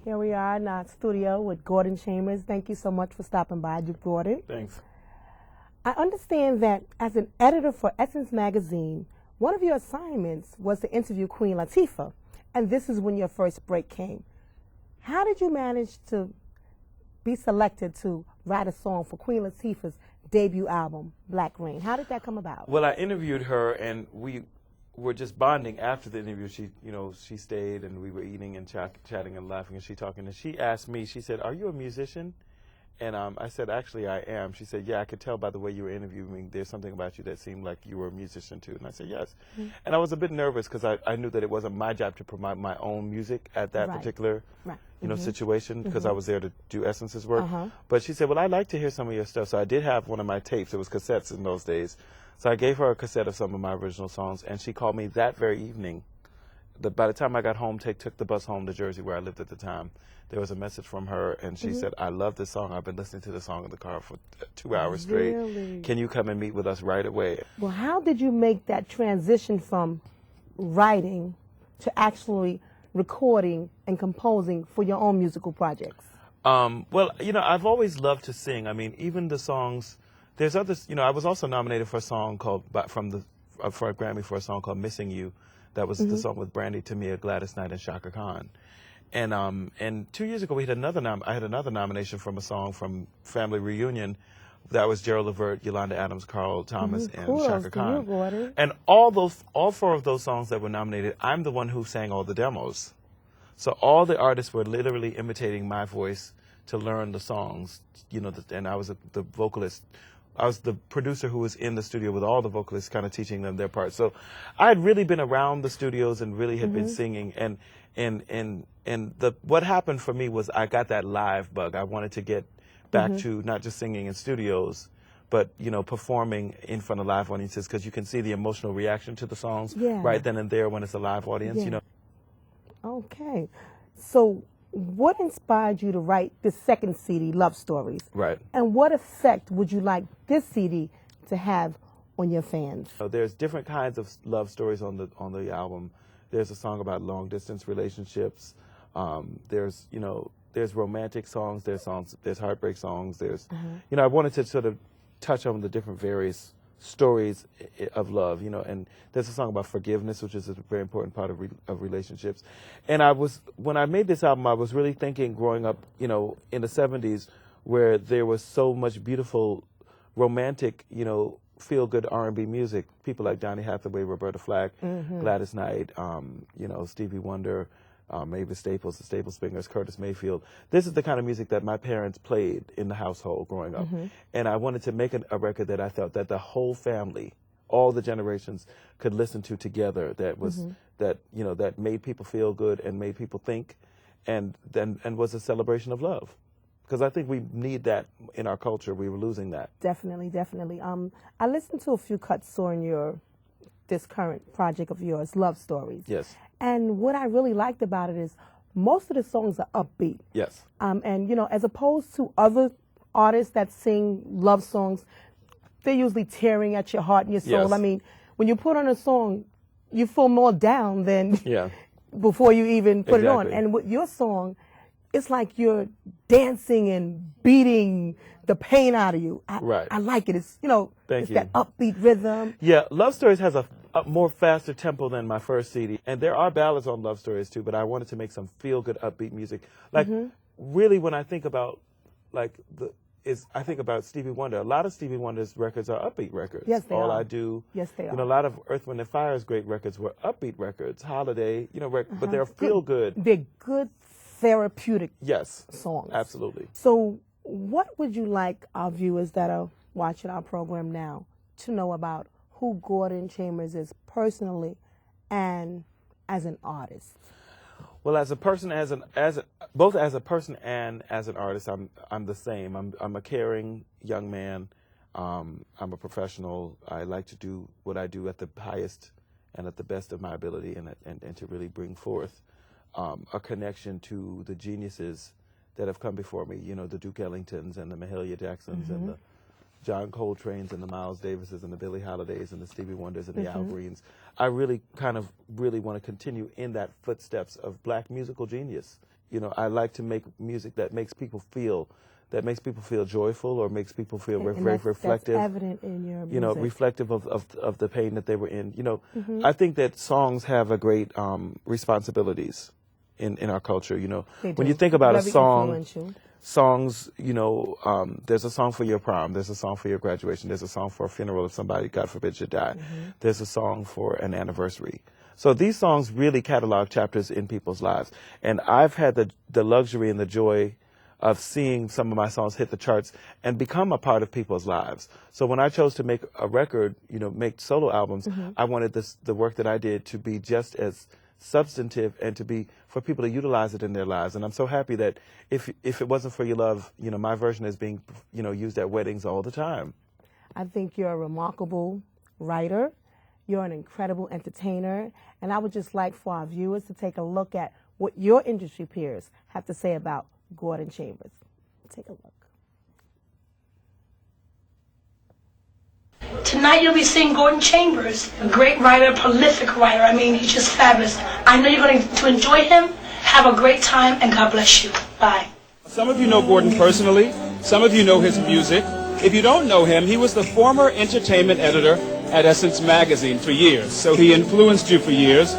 Here we are in our studio with Gordon Chambers. Thank you so much for stopping by, Duke Gordon. Thanks. I understand that as an editor for Essence Magazine, one of your assignments was to interview Queen Latifah, and this is when your first break came. How did you manage to be selected to write a song for Queen Latifah's debut album, Black Rain? How did that come about? Well, I interviewed her, and we were just bonding after the interview. She stayed, and we were eating and chatting and laughing, and talking. And she asked me, she said, "Are you a musician?" And I said, "Actually, I am." She said, "Yeah, I could tell by the way you were interviewing me. There's something about you that seemed like you were a musician too." And I said, "Yes." Mm-hmm. And I was a bit nervous because I knew that it wasn't my job to promote my own music at that particular situation, because I was there to do Essence's work. But she said, "Well, I'd like to hear some of your stuff." So I did have one of my tapes. It was cassettes in those days. So I gave her a cassette of some of my original songs, and she called me that very evening. By the time I got home, took the bus home to Jersey, where I lived at the time, there was a message from her, and she said, "I love this song. I've been listening to the song in the car for 2 hours straight. Really? Can you come and meet with us right away?" Well, how did you make that transition from writing to actually recording and composing for your own musical projects? Well, I've always loved to sing. I mean, even the songs, there's others, I was also nominated for a song called, for a Grammy for a song called Missing You. That was the song with Brandy, Tamia, Gladys Knight, and Shaka Khan. And 2 years ago, I had another nomination from a song from Family Reunion. That was Gerald Levert, Yolanda Adams, Carl Thomas, and Shaka Khan. And all 4 of those songs that were nominated, I'm the one who sang all the demos. So all the artists were literally imitating my voice to learn the songs, and I was the vocalist. I was the producer who was in the studio with all the vocalists, kind of teaching them their parts. So I had really been around the studios and really had been singing. And what happened for me was I got that live bug. I wanted to get back to not just singing in studios, but performing in front of live audiences, because you can see the emotional reaction to the songs right then and there when it's a live audience. Okay, so what inspired you to write the second CD, Love Stories? Right. And what effect would you like this CD to have on your fans? So there's different kinds of love stories on the album. There's a song about long distance relationships. There's romantic songs. There's heartbreak songs. There's I wanted to sort of touch on the different various stories of love, and there's a song about forgiveness, which is a very important part of relationships. And when I made this album, I was really thinking, growing up, in the 70s, where there was so much beautiful, romantic, feel-good R&B music. People like Donny Hathaway, Roberta Flack, Gladys Knight, Stevie Wonder, Mavis Staples, the Staple Springers, Curtis Mayfield. This is the kind of music that my parents played in the household growing up. And I wanted to make a record that I felt that the whole family, all the generations, could listen to together, that was that made people feel good and made people think, and was a celebration of love. Because I think we need that in our culture. We were losing that. Definitely. I listened to a few cuts on this current project of yours, Love Stories. Yes. And what I really liked about it is most of the songs are upbeat. Yes. And as opposed to other artists that sing love songs, they're usually tearing at your heart and your soul. Yes. I mean, when you put on a song, you feel more down than Yeah. before you even put it on. Exactly. And with your song, it's like you're dancing and beating the pain out of you. I like it. It's Thank it's you. that upbeat rhythm. Yeah, Love Stories has a more faster tempo than my first CD, and there are ballads on Love Stories too. But I wanted to make some feel-good, upbeat music. Like really, when I think about I think about Stevie Wonder. A lot of Stevie Wonder's records are upbeat records. Yes, they are. All I Do. Yes, they are. A lot of Earth, Wind and Fire's great records were upbeat records. Holiday, but they're feel-good. They're good therapeutic Yes. songs. Absolutely. So what would you like our viewers that are watching our program now to know about who Gordon Chambers is personally and as an artist? Well, as a person, both as a person and as an artist, I'm the same. I'm a caring young man. I'm a professional. I like to do what I do at the highest and at the best of my ability, and to really bring forth a connection to the geniuses that have come before me. The Duke Ellingtons and the Mahalia Jacksons and the John Coltrane's and the Miles Davises and the Billie Holidays and the Stevie Wonders and the Al Greens. I really want to continue in that footsteps of black musical genius. You know, I like to make music that makes people feel joyful or makes people feel very reflective. That's evident in your music. You know, reflective of the pain that they were in. You know, I think that songs have a great responsibilities in our culture. You know, when you think about a song, songs, you know, there's a song for your prom, there's a song for your graduation, there's a song for a funeral if somebody, God forbid, should die. There's a song for an anniversary. So these songs really catalog chapters in people's lives. And I've had the luxury and the joy of seeing some of my songs hit the charts and become a part of people's lives. So when I chose to make a record, you know, make solo albums, I wanted the work that I did to be just as substantive and to be for people to utilize it in their lives. And I'm so happy that if it wasn't for your love, you know, my version is being, you know, used at weddings all the time. I think you're a remarkable writer. You're an incredible entertainer. And I would just like for our viewers to take a look at what your industry peers have to say about Gordon Chambers. Take a look. Tonight you'll be seeing Gordon Chambers, a great writer, prolific writer. I mean, he's just fabulous. I know you're going to enjoy him. Have a great time, and God bless you. Bye. Some of you know Gordon personally. Some of you know his music. If you don't know him, he was the former entertainment editor at Essence Magazine for years. So he influenced you for years.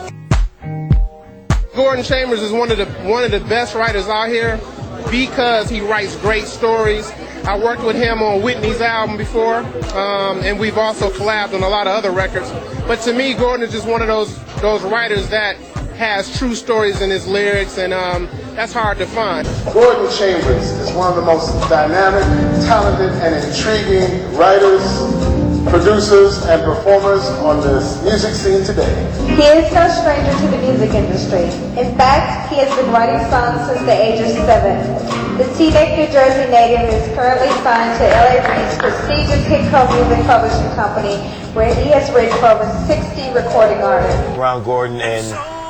Gordon Chambers is one of the best writers out here because he writes great stories. I worked with him on Whitney's album before, and we've also collabed on a lot of other records. But to me, Gordon is just one of those writers that has true stories in his lyrics, and that's hard to find. Gordon Chambers is one of the most dynamic, talented, and intriguing writers, producers, and performers on this music scene today. He is no stranger to the music industry. In fact, he has been writing songs since the age of 7. The Teaneck, New Jersey native is currently signed to LA Reid's prestigious Hitco Music Publishing Company, where he has written for over 60 recording artists. Around Gordon, and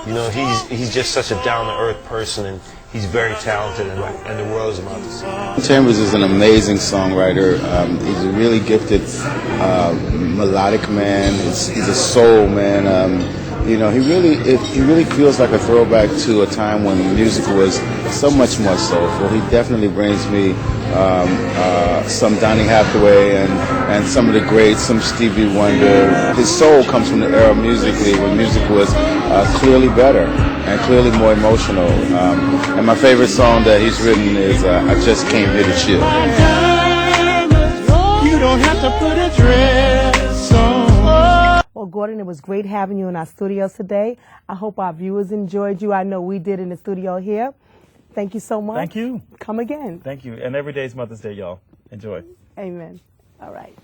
you know, he's just such a down-to-earth person, and he's very talented, and the world is about to see him. Chambers is an amazing songwriter. He's a really gifted melodic man. He's a soul man. You know, he really feels like a throwback to a time when music was so much more soulful. He definitely brings me some Donny Hathaway and some of the greats, some Stevie Wonder. His soul comes from the era musically when music was clearly better and clearly more emotional. And my favorite song that he's written is I Just Came Here to Chill. You don't have to put a dress on. Well, Gordon, it was great having you in our studios today. I hope our viewers enjoyed you. I know we did in the studio here. Thank you so much. Thank you. Come again. Thank you. And every day is Mother's Day, y'all. Enjoy. Amen. All right.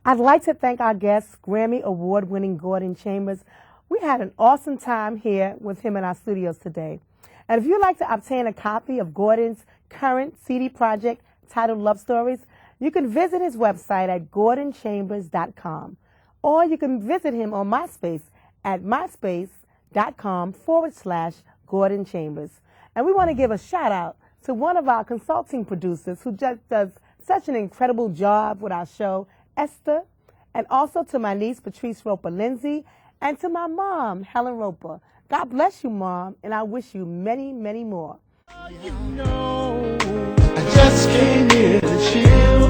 I'd like to thank our guest, Grammy Award-winning Gordon Chambers. We had an awesome time here with him in our studios today. And if you'd like to obtain a copy of Gordon's current CD project titled Love Stories, you can visit his website at gordonchambers.com, or you can visit him on MySpace at myspace.com/Gordon Chambers. And we want to give a shout out to one of our consulting producers who just does such an incredible job with our show, Esther, and also to my niece, Patrice Roper-Lindsay, and to my mom, Helen Roper. God bless you, Mom, and I wish you many, many more. You know, I just came here to chill.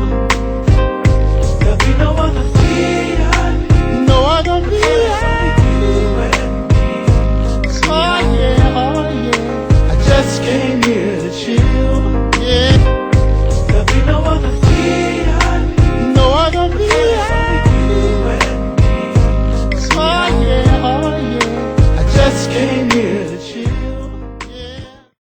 There'll be no other feeling.